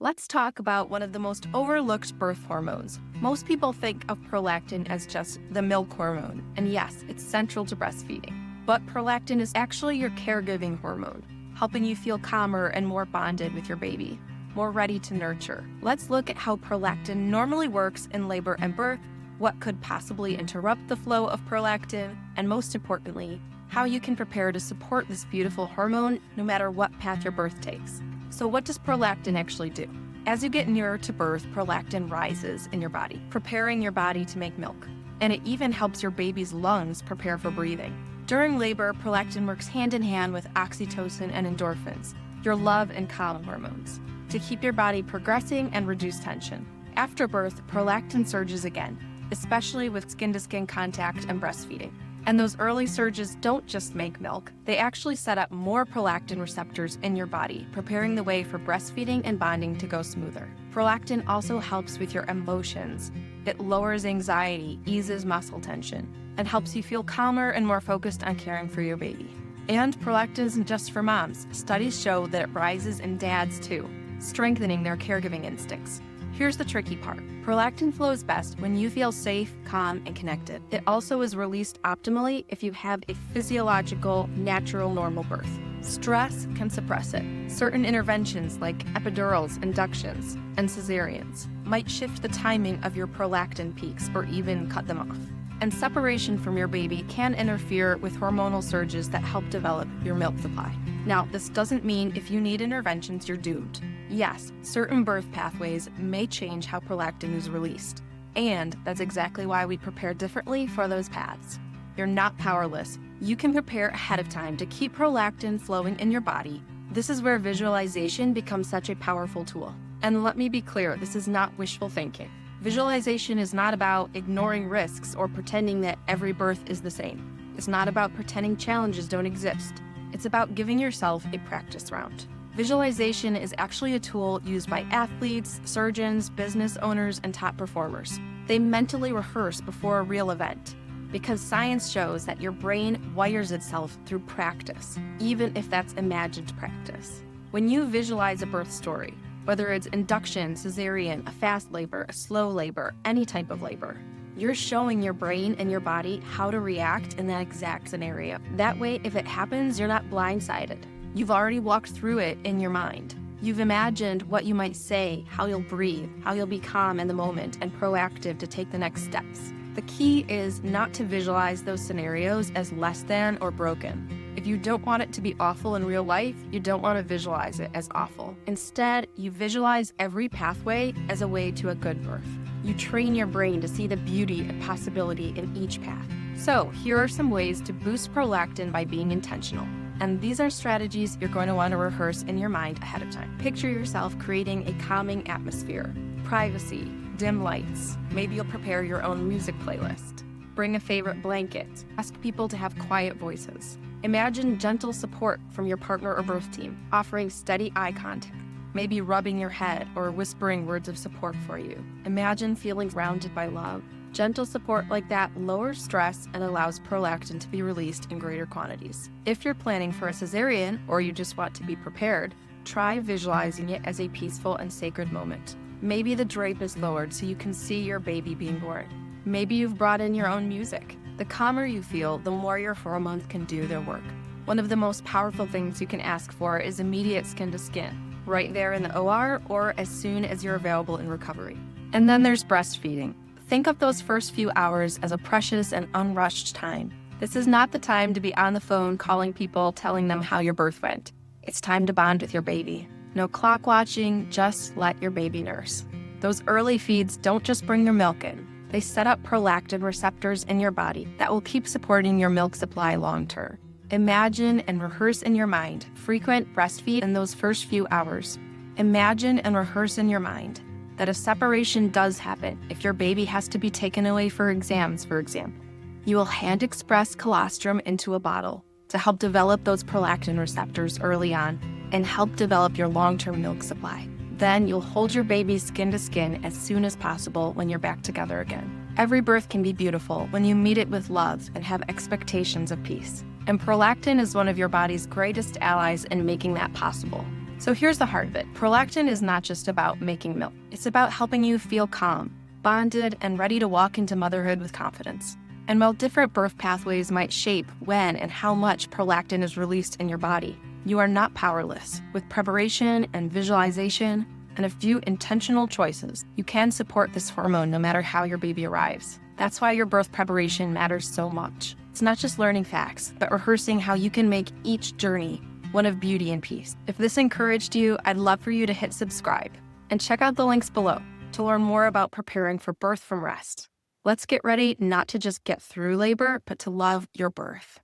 Let's talk about one of the most overlooked birth hormones. Most people think of prolactin as just the milk hormone, and yes, it's central to breastfeeding. But prolactin is actually your caregiving hormone, helping you feel calmer and more bonded with your baby, more ready to nurture. Let's look at how prolactin normally works in labor and birth, what could possibly interrupt the flow of prolactin, and most importantly, how you can prepare to support this beautiful hormone no matter what path your birth takes. So what does prolactin actually do? As you get nearer to birth, prolactin rises in your body, preparing your body to make milk. And it even helps your baby's lungs prepare for breathing. During labor, prolactin works hand in hand with oxytocin and endorphins, your love and calm hormones, to keep your body progressing and reduce tension. After birth, prolactin surges again, especially with skin-to-skin contact and breastfeeding. And those early surges don't just make milk, they actually set up more prolactin receptors in your body, preparing the way for breastfeeding and bonding to go smoother. Prolactin also helps with your emotions. It lowers anxiety, eases muscle tension, and helps you feel calmer and more focused on caring for your baby. And prolactin isn't just for moms. Studies show that it rises in dads too, strengthening their caregiving instincts. Here's the tricky part. Prolactin flows best when you feel safe, calm, and connected. It also is released optimally if you have a physiological, natural, normal birth. Stress can suppress it. Certain interventions like epidurals, inductions, and cesareans might shift the timing of your prolactin peaks or even cut them off. And separation from your baby can interfere with hormonal surges that help develop your milk supply. Now, this doesn't mean if you need interventions, you're doomed. Yes, certain birth pathways may change how prolactin is released, and that's exactly why we prepare differently for those paths. You're not powerless. You can prepare ahead of time to keep prolactin flowing in your body. This is where visualization becomes such a powerful tool. And let me be clear, this is not wishful thinking. Visualization is not about ignoring risks or pretending that every birth is the same. It's not about pretending challenges don't exist. It's about giving yourself a practice round. Visualization is actually a tool used by athletes, surgeons, business owners, and top performers. They mentally rehearse before a real event because science shows that your brain wires itself through practice, even if that's imagined practice. When you visualize a birth story, whether it's induction, cesarean, a fast labor, a slow labor, any type of labor, you're showing your brain and your body how to react in that exact scenario. That way, if it happens, you're not blindsided. You've already walked through it in your mind. You've imagined what you might say, how you'll breathe, how you'll be calm in the moment and proactive to take the next steps. The key is not to visualize those scenarios as less than or broken. If you don't want it to be awful in real life, you don't want to visualize it as awful. Instead, you visualize every pathway as a way to a good birth. You train your brain to see the beauty and possibility in each path. So, here are some ways to boost prolactin by being intentional. And these are strategies you're going to want to rehearse in your mind ahead of time. Picture yourself creating a calming atmosphere, privacy, dim lights. Maybe you'll prepare your own music playlist. Bring a favorite blanket. Ask people to have quiet voices. Imagine gentle support from your partner or birth team, offering steady eye contact, maybe rubbing your head or whispering words of support for you. Imagine feeling surrounded by love. Gentle support like that lowers stress and allows prolactin to be released in greater quantities. If you're planning for a cesarean or you just want to be prepared, try visualizing it as a peaceful and sacred moment. Maybe the drape is lowered so you can see your baby being born. Maybe you've brought in your own music. The calmer you feel, the more your hormones can do their work. One of the most powerful things you can ask for is immediate skin-to-skin, right there in the OR or as soon as you're available in recovery. And then there's breastfeeding. Think of those first few hours as a precious and unrushed time. This is not the time to be on the phone calling people, telling them how your birth went. It's time to bond with your baby. No clock watching, just let your baby nurse. Those early feeds don't just bring your milk in. They set up prolactin receptors in your body that will keep supporting your milk supply long term. Imagine and rehearse in your mind frequent breastfeed in those first few hours. Imagine and rehearse in your mind that if separation does happen, if your baby has to be taken away for exams, for example, you will hand express colostrum into a bottle to help develop those prolactin receptors early on and help develop your long-term milk supply. Then you'll hold your baby's skin to skin as soon as possible when you're back together again. Every birth can be beautiful when you meet it with love and have expectations of peace. And prolactin is one of your body's greatest allies in making that possible. So here's the heart of it. Prolactin is not just about making milk. It's about helping you feel calm, bonded, and ready to walk into motherhood with confidence. And while different birth pathways might shape when and how much prolactin is released in your body, you are not powerless. With preparation and visualization and a few intentional choices, you can support this hormone no matter how your baby arrives. That's why your birth preparation matters so much. It's not just learning facts, but rehearsing how you can make each journey one of beauty and peace. If this encouraged you, I'd love for you to hit subscribe and check out the links below to learn more about preparing for birth from rest. Let's get ready not to just get through labor, but to love your birth.